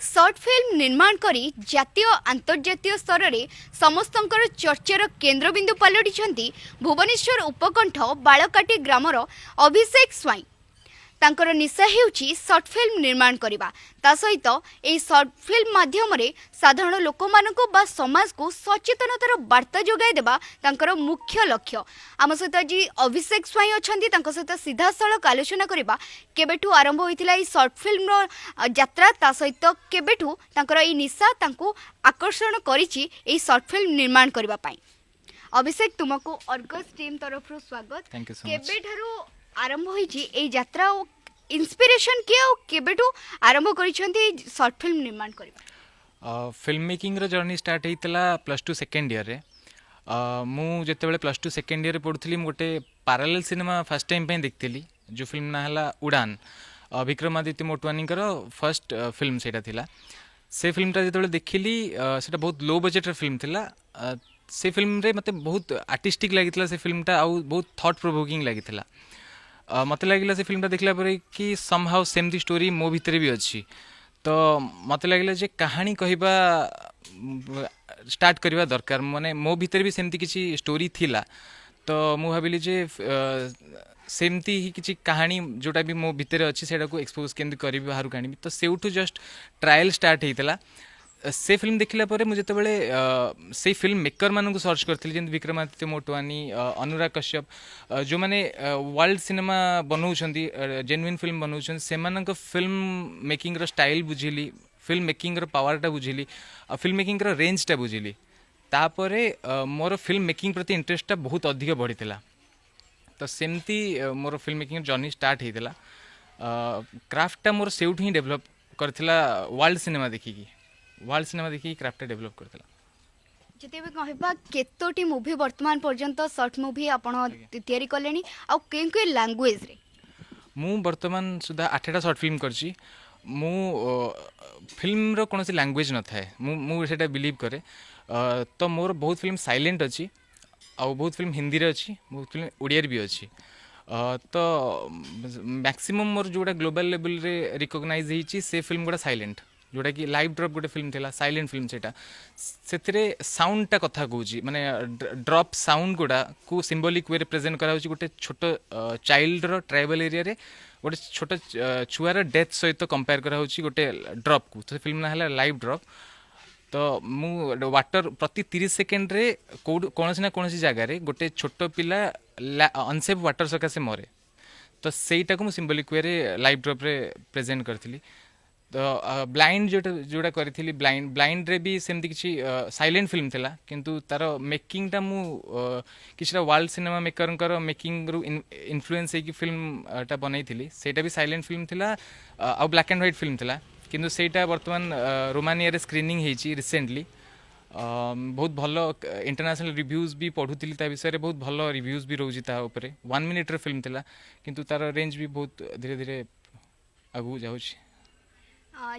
Short film निर्माण करी जातीय अंतर्जातीय स्तर में समस्तंकर चर्चार केन्द्रबिंदु पलटि भुवनेश्वर उपकंठ बालकाटी ग्रामर अभिषेक स्वाई। तांकर निशा हेउची सर्ट फिल्म निर्माण करबा ता सहित एई सर्ट फिल्म माध्यम रे साधारण लोक मानकु बा समाज को सचेतनतार वार्ता जोगाई देबा तांकर मुख्य लक्ष्य। आम सहित जी अभिषेक स्वाई अछंती तांकर सहित सीधा सड़क आलोचना करबा केबेठू आरंभ होइतिला एई सर्ट फिल्म रो यात्रा ता सहित केबेठू तांकर एई निशा तांकू आकर्षण करिछि एई सर्ट फिल्म निर्माण करबा पई। अभिषेक तुमको अर्गस टीम तरफ स्वागत। Thank you so much. केबेठारू आरंभ होइछि एई यात्रा इंस्पिरेशन किया केबेठू आरंभ करिसेंती शॉर्ट फिल्म निर्माण करबा? फिल्म मेकिंग रो जर्नी स्टार्ट हेइतला +2 सेकेंड ईयर रे। मु जेतेबेले +2 सेकेंड ईयर रे पढुथली गोटे पैरेलल सिनेमा फर्स्ट टाइम पे देखथिली जो फिल्म ना हला उड़ान। विक्रमादित्य मोटवानी कर फर्स्ट फिल्म सेटा थिला। से फिल्म ता जेतेबेले देखिली सेटा बहुत लो बजेट रे फिल्म थिला। से फिल्म रे मते बहुत आर्टिस्टिक लागितला। से फिल्म ता आउ बहुत थॉट प्रोवोकिंग लागितला। मत लगे से फिल्मटा देखला पर कि समहाउ सेमती स्टोरी मो भितर भी अच्छी। तो मत लगे जे कहानी कहबा स्टार्ट करवा दरकार माने मो भितर भी सेमती किसी स्टोरी थिला। तो मु भाविली जे सेमती ही किसी कहानी जोटा भी मो भितर अच्छी सेटा को एक्सपोज केमती करी बाहर काणी। तो सेउठू जस्ट ट्रायल स्टार्ट हेइतला। से फिल्म देखला पर मुझे जेतेबेले से फिल्म मेकर मानक सर्च करथिली जेंति विक्रमादित्य मोटवानी, अनुराग कश्यप जो माने वर्ल्ड सिनेमा बनाउछंती, जेन्युइन फिल्म बनाउछंती, सेमानक फिल्म मेकिंग रो स्टाइल बुझिली, फिल्म मेकिंग रो पावर टा बुझिली, फिल्म मेकिंग रो रेंज टा बुझिली। तापरे मोर फिल्म मेकिंग प्रति इंटरेस्ट टा बहुत अधिक बढ़िथिला। तो सेमती मोर film making journey start हेइतला। Craft टा मोर सेउठ ही डेवलप करथिला वर्ल्ड सिनेमा देखिकी। वर्ल्ड सिनेमा देखिकी क्राफ्ट डेवलप करथिला। जते भी कहबा केतोटी मूवी वर्तमान पर्यंत शॉर्ट मूवी आपण तयारी कलेनी आ के लैंग्वेज रे? मु वर्तमान सुधा 8टा शॉर्ट फिल्म करची। मु फिल्म रो कोनोसी लैंग्वेज न थाए। मु सेटा बिलीव करे। तो मोर बहुत फिल्म साइलेंट अच्छी आ बहुत फिल्म हिंदी रे अच्छी, बहुत फिल्म ओडिया भी अच्छी। तो मैक्सिमम मोर जोटा ग्लोबल लेवल रे रिकॉग्नाइज होईची से फिल्म गुडा साइलेंट, जोटा कि लाइव ड्रॉप गोटे फिल्म थिला साइलेंट फिल्म। सेटा सेतिरे साउंड टा कथा कहूची माने ड्रॉप साउंड गुडा को सिंबॉलिक वे रे प्रेजेंट करा होची। गोटे छोट चाइल्ड रो ट्राइबल एरिया रे गोटे छोट छुआर डेथ सहित कंपेयर करा होची गोटे ड्रॉप को। तो फिल्म ना हला लाइव ड्रॉप। तो मु वाटर प्रति 30 सेकेंड रे कोनसी ना कोनसी जगह रे गोटे छोट पिला अनसेफ वाटर सकासे मरे। तो सेटा को मु सिंबॉलिक वे रे लाइव ड्रॉप रे प्रेजेंट करथिली। तो ब्लाइंड जोटा करी ब्लाइंड रे भी सेमती किसी साइलेंट फिल्म थिला, किंतु तार मेकिंग टा मु किछरा वर्ल्ड सिनेमा मेकर मेकिंग रु इन्फ्लुएंस है कि फिल्म टा बनई थिली। सेटा भी साइलेंट फिल्म थिला आ ब्लैक एंड व्हाइट फिल्म थिला। किंतु सेटा वर्तमान रोमानिया रे स्क्रीनिंग हेची रिसेंटली। बहुत भलो इंटरनेशनल रिव्यूज भी पढ़ुଥିଲି ता विषय रे बहुत भलो रिव्यूज भी रहउची ता ऊपर। 1 मिनिट रे फिल्म थिला किंतु तार रेंज भी बहुत धीरे धीरे आगु जाउची।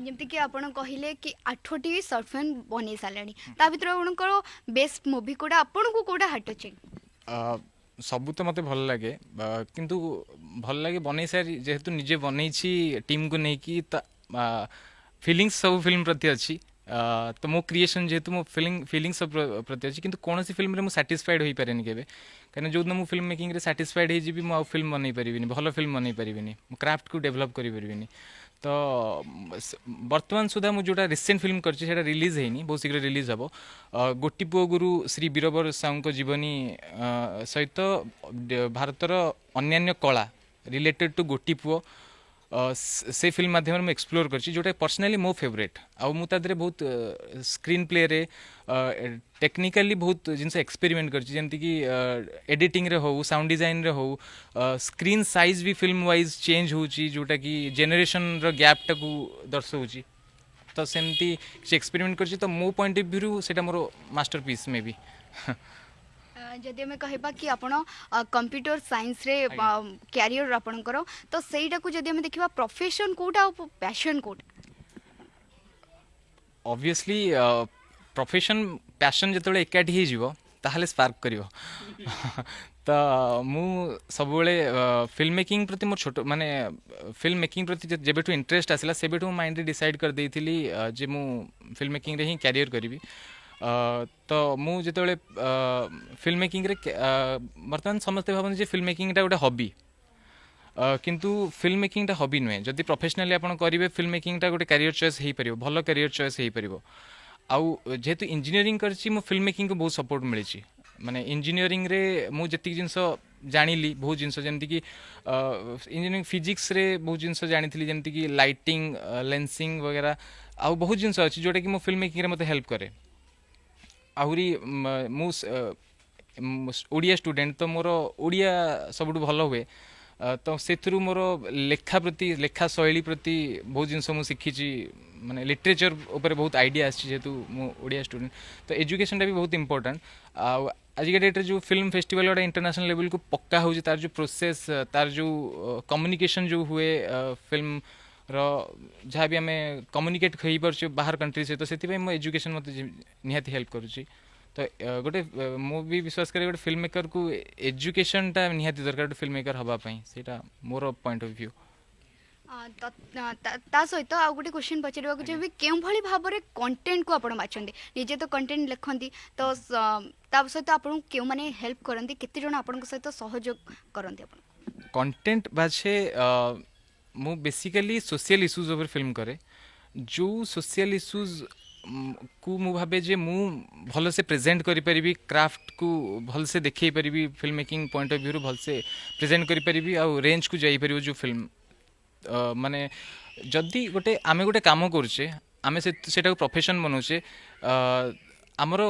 जमती कि आपण कहिले कि 8टी शॉर्ट फिल्म बनै सालेनी ता भितर आपनकर बेस्ट मूवी कोडा आपन को कोडा हट छै? सबू तो मते भल लागे, किंतु भल लागे बनै सारी जेहेतु निजे बनै छी टीम को नै कि फीलिंग्स सब फिल्म प्रति अछि। तो मो क्रिएशन जेहेतु मो फीलिंग्स सब प्रति अछि, किंतु कोन सी फिल्म रे मो सैटिस्फाइड होई पारेनी केबे। कने जो मो फिल्म मेकिंग रे सैटिस्फाइड हे जिबी मो फिल्म बनै परिबिनी, भलो फिल्म बनै परिबिनी, मो क्राफ्ट को डेवलप करि परिबिनी। तो वर्तमान सुधा मु जोटा रिसेंट फिल्म करछि सेटा रिलीज हेनी, बहुत शीघ्र रिलीज हबो। गोटी पुओ गुरु श्री बीरबर साहू को जीवनी सहित भारतर अन्यान्य कला रिलेटेड टू गोटी पुओ से फिल्म माध्यम में एक्सप्लोर करछि, जोटा पर्सनली मो फेवरेट। आउ मु तादरे बहुत स्क्रीन प्ले रे टेक्निकली बहुत जिनसे एक्सपेरिमेंट करछि, जेंति कि एडिटिंग रे हो, साउंड डिजाइन रे हो, स्क्रीन साइज भी फिल्म वाइज चेंज होछि, जोटा कि जेनरेशन रो गैप टा को दर्शाउछि। तो सेमती किछि एक्सपेरिमेंट करछि। तो मो पॉइंट ऑफ व्यू सेटा मोर मास्टरपीस मे बी। जदि हमें कहबा कि आपण कंप्यूटर साइंस रे कैरियर आपणकर, तो सेटा को जदि हमें देखिबा प्रोफेशन कोटा और पैशन कोटा? ऑब्वियसली प्रोफेशन पैशन जेतबेले एकाठी हे जिवो ताहले स्पार्क करियो तो मु सब फिल्म मेकिंग प्रति मोर छोट माने फिल्म मेकिंग प्रति जेबेठू इंटरेस्ट आसला सेबेठू माइंड रे डिसाइड कर देइथिली जे मु फिल्म मेकिंग रे ही कैरियर करिवि तो मु जेतेबेले फिल्म मेकिंग रे वर्तमान समस्ते भाबन जे फिल्म मेकिंग टा गोटे हॉबी किंतु फिल्म मेकिंग टा हॉबी नुहे जदि प्रोफेशनली आपण करिवे फिल्म मेकिंग टा गोटे कैरियर चॉइस हेई परिबो भलो कैरियर चॉइस हेई परिबो आउ जेहेतु इंजीनियरिंग करछि मो फिल्म मेकिंग को बहुत सपोर्ट मिली माने इंजीनियरिंग रे मु जति जिंस जानिली बहुत जिंस जेमति कि इंजीनियरिंग फिजिक्स रे बहुत जिंस जानिथिली जेमति कि लाइटिंग लेंसिंग वगैरह आउ बहुत जिंस अछि जोटा कि मो फिल्म मेकिंग रे मते हेल्प करे आहुरी मु ओडिया स्टूडेंट तो मोर ओडिया सबुठु भल हुए तो से मोर लेखा प्रति लेखा शैली प्रति बहुत जिनस मुझे शिखी माने लिटरेचर उपर बहुत आइडिया आसी जेहेतु मु ओडिया स्टूडेंट तो एजुकेशन भी बहुत इंपोर्टेंट आजिका डेट्रे जो फिल्म फेस्टिवल गुड़ा इंटरनेशनल लेवल को पक्का हो तार जो प्रोसेस तार जो कम्युनिकेशन जो हुए फिल्म जहाँ भी आम कम्युनिकेट हो पार्चे बाहर कंट्री सहित से मो एजुकेशन मत निहाती हेल्प करुच्ची तो गोटे मु भी विश्वास करे गोटे फिल्म मेकर को एजुकेशन टा निहाती दरकार गोटे फिल्म मेकर हवापाई सेटा मोर पॉइंट ऑफ व्यू ता सहित आउ गोटे क्वेश्चन पचार चाहिए केउ भली भाव में कंटेंट को आपण बाछंती निजे तो कंटेंट लिखती तो ता सहित आपण केउ माने हेल्प करंती केते जण आपण सहित सहयोग करंती आपण कंटेंट बाछे मु basically social issues over film करे जो सोशल इश्यूज को मु भाबे जे मु भल से प्रेजेंट करि परिबी क्राफ्ट को भल से देखै परिबी film making point of view रो भल से प्रेजेंट करि परिबी आ रेंज को जाई परिबो जो फिल्म माने जदि गोटे आमे गोटे काम करछे आमे सेटा प्रोफेशन बनौछे आमर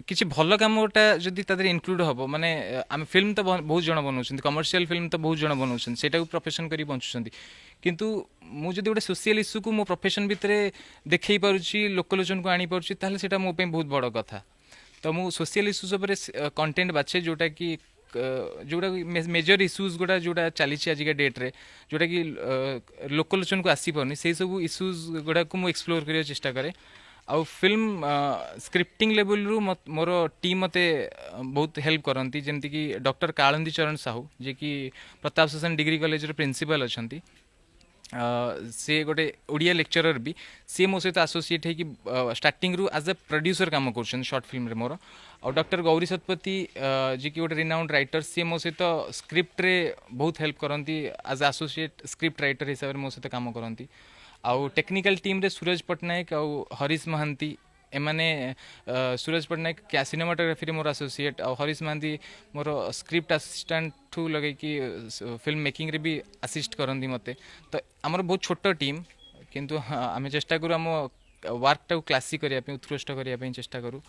किसी भल कमटा जदि तादर इनक्लूड हम माने आम फिल्म तो बहुत जन बनाऊँ कमर्शियल फिल्म तो बहुत जन बनाऊँ सेटा प्रोफेशन कर बंचुंट किंतु मु जदि गोटे सोशल इश्यू को मो प्रोफेशन भितर देखई पारुछि लोकलोचन को आनी पारुछि ताहले सेटा मो पे बहुत बड़ कथा तो मु सोशल इश्यूज उपर कंटेंट बाछे जोटा कि जोटा मेजर इश्यूज गुड़ा जोटा चली आजिका डेट्रे जोटा कि लोकलोचन को आसी पारनी से सब इश्यूज गुड़ा को मु एक्सप्लोर करने चेष्टा करे आउ फिल्म स्क्रिप्टिंग लेवल रु मोर टीम मते बहुत हेल्प करती जमती कि डॉक्टर कालंदी चरण साहू जे कि प्रताप शोषण डिग्री कॉलेज रो प्रिंसिपल अछंती से गोटे ओडिया लेक्चरर भी सी मो सहित एसोसिएट है कि स्टार्टिंग रु एज ए प्रोड्यूसर काम कर शॉर्ट फिल्म रे मोर और डॉक्टर गौरी सतपति जी कि गोटे रिनाउंड राइटर सी मो सहित स्क्रिप्ट रे बहुत हेल्प करती एज एसोसिएट स्क्रिप्ट राइटर हिसाब से मो सहित काम करती आउ टेक्निकल टीम रे सूरज पट्टनायक आउ हरीश महांती एमाने सूरज पट्टनायक क्या सिनेमाटोग्राफी रे मोर एसोसिएट आउ हरीश महांती मोर स्क्रिप्ट असिस्टेंट ठू लगे कि फिल्म मेकिंग रे भी असिस्ट करंदी मते तो आमर बहुत छोट टीम किंतु आमे चेष्टा करू आम वर्क टा क्लासिक करिया पे उत्कृष्ट करिया पे चेष्टा करू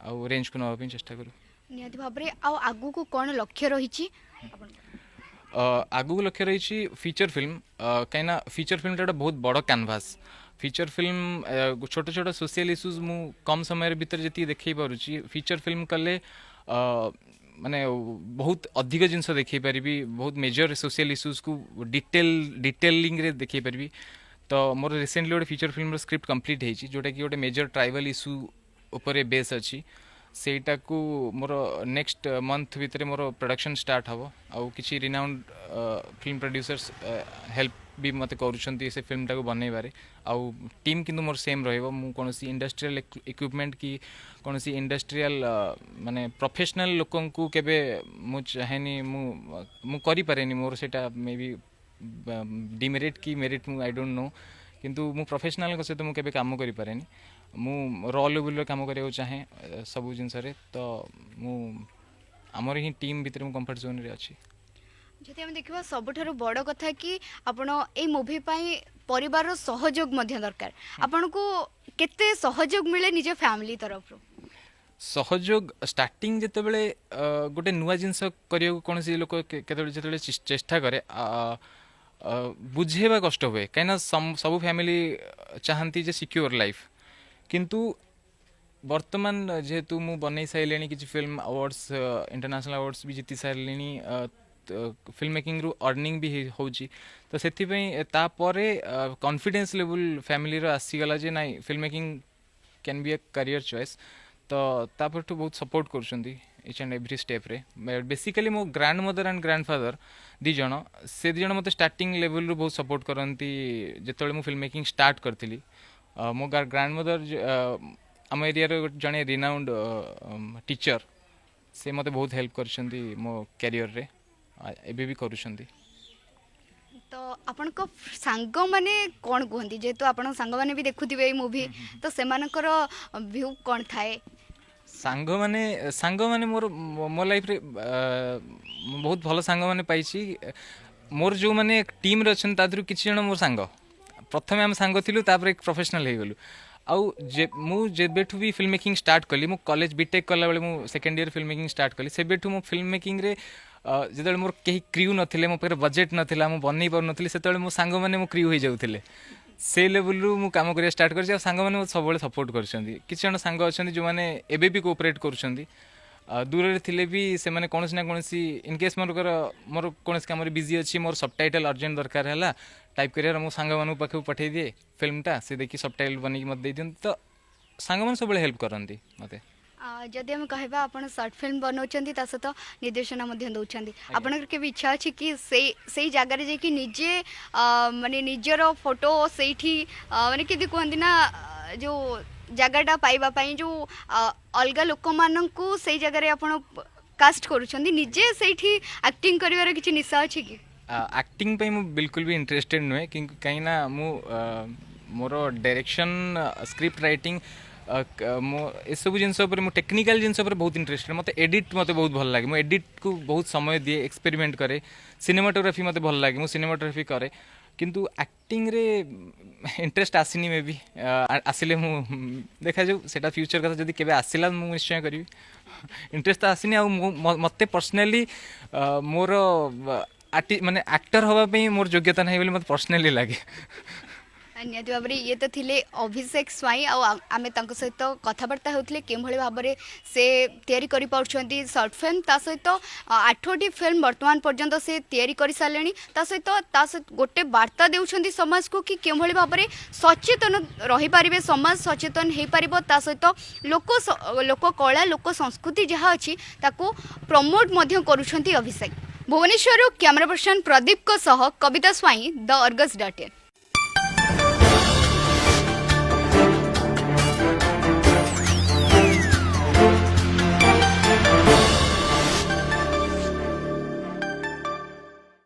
आउ रेंज को नवा पे चेष्टा करू निहाती भाव में आउ आगु को कोन लक्ष्य रहिछि आगु लक्ष्य रही फीचर फिल्म कहीं फीचर फिल्म टा बहुत बड़ कैनवास फीचर फिल्म छोट छोट सोशल इश्यूज मु कम समय भीतर जी देखई पारुछि फीचर फिल्म कले माने बहुत अधिक जिनस देखई पारिबी बहुत मेजर सोशल इश्यूज को डिटेलिंग रे देखई पारिबी तो मोर रिसेंटली गोटे फीचर फिल्म रो स्क्रिप्ट कंप्लीट हेछि जोटा कि गोटे मेजर ट्राइबल इश्यू उपरे बेस अछि सेटा को मोर नेक्स्ट मंथ भितर मोर प्रोडक्शन स्टार्ट हबो आउ किछि रिनाउंड फिल्म प्रोड्यूसर्स हेल्प भी मते करूछंती से फिल्म टाको बनैबारे आउ टीम किंतु मोर सेम रहइबो मु कोनोसी इंडस्ट्रियल इक्विपमेंट की कोनोसी इंडस्ट्रियल माने प्रोफेशनल लोकन को केबे मु चाहेनी मु करि पारेनी मोर सेटा मे बी डिमेरिट की मेरिट मु आई डोंट नो किंतु मु प्रोफेशनल को सहित मु केबे काम करि पारेनी मु रॉ लेवल काम करियो चाहे सब जिनस रे तो मु हमर ही टीम भीतर मु कंफर्ट जोन रे अछि जति हम देखिबा सबठारु बड़ कथा कि आपण ए मूवी पई परिवार रो सहयोग मध्य दरकार आपण को केते सहयोग मिले निजे फैमिली तरफ रो सहयोग स्टार्टिंग जते बेले गोटे नुवा जिनस करियो कोनसी लोक केते जते चेष्टा करे बुझेबा कष्ट हुए कहीं सब फैमिली चाहती जे सिक्योर लाइफ किंतु वर्तमान जेहेतु मु बनई सारे किसी फिल्म अवार्ड्स इंटरनेशनल अवार्ड्स भी जीति सारे फिल्म मेकिंग रु अर्निंग भी होची तो से कॉन्फिडेंस लेवल फैमिली रो आसीगला जे नाइ film making can be a career choice तो तापरठू बहुत सपोर्ट कर इच एंड एव्री स्टेप रे बेसिकली मो grandmother and grandfather दी जन से दी जन मते स्टार्टिंग लेवल रू बहुत सपोर्ट करती जिते मु फिल्म मेकिंग स्टार्ट करी मो ग्रांड मदर आम एरिया जड़े रिनाउंड टीचर से मते बहुत हेल्प कर मो कैरियर रे एबे भी करूछंती। तो आपण को सांग माने कौन कहती जेहेतु आपण सांग माने भी देखुथिबे मूवी तो सेमानकर व्यू कौन थाए सांग माने मोर मो लाइफ रे बहुत भल सांग माने पाइछि मोर जो माने टीम रे अछन तादरु किछि जण मोर सांग प्रथमे हम सांग थिलु तापर एक प्रोफेशनल हे गेलु आउ मु जेबेठु भी फिल्म मेकिंग स्टार्ट कली मु कॉलेज बीटेक कला बेले मु second year film making start कली सेबेठु मु फिल्म मेकिंग रे जिते मोर कहीं क्रिउ नथिले मो पाखे बजेट नथिला मु बनै पार नथिले सेतले मो सांग माने मो क्रिउ हो जाउथिले से लेवल रु मु काम करिया स्टार्ट करछि सांग माने सब बेले सपोर्ट करछंती किछि जण सांग अछंती जो माने एबे भी कोऑपरेट करछंती दूर रे थिले भी से माने कोनोसी ना कोनोसी इन केस मोर कोनोसी काम रे बिजी अछि मोर सबटाइटल अर्जेंट दरकार हैला टाइप करिया मो सांग मानु पाखे पठै दिए फिल्मटा से देखि सबटाइटल बनै मत दे दियन तो सांग माने सब बेले हेल्प करंती मते जदि हम कहबा आपण शॉर्ट फिल्म बनौछंती ता सहित निर्देशना मध्ये दउछंती आपण के भी इच्छा अछि कि सेई जागा रे जे कि निजे माने निजर फोटो सेठी माने किदि कहंदी ना जो जगटा पाइबा पई जो अलगा लोक माननकु सेई जागा रे आपण कास्ट करूछंती निजे सेठी एक्टिंग करिवार किछि निशा अछि कि एक्टिंग पे मु बिल्कुल भी इंटरेस्टेड नुहे कहीं ना मु मोर डायरेक्शन स्क्रिप्ट राइटिंग ए सब जिनस टेक्निकल जिनस बहुत इंटरेस्टेड मत एडिट मत बहुत भल लगे मुझे एडिट को बहुत समय दिए एक्सपेरिमेंट करे सिनेमाटोग्राफी मत भल लगे मुझे सिनेमाटोग्राफी करे किंतु एक्टिंग रे इंटरेस्ट आसीनी मे भी आसिले मु देखा जो सेटा फ्यूचर कथा जदी केबे आसिला मु निश्चय करी इंटरेस्ट तो आसीनी आ मते पर्सनली मोर माने एक्टर हवा पे मोर योग्यता नहीं बोली मत पर्सनली लगे निहत भाव ये तो थिले अभिषेक स्वाई आम सहित कथबार्ता होते कि भाव में से तैयारी करि पाउछंती शॉर्ट फिल्म ता सहित 8टी फिल्म वर्तमान पर्यंत से तैयारी कर सारे सहित गोटे वार्ता देउछंती समाज को कि केभଳି भाव में सचेतन रही पारिबे समाज सचेतन हो पारिबो ता सहित लोक कला लोक संस्कृति जहाँ अच्छी ताको प्रमोट मध्य करुछंती अभिषेक। भुवनेश्वर कैमरा पर्सन प्रदीप को सह कविता स्वाई द अर्गस .in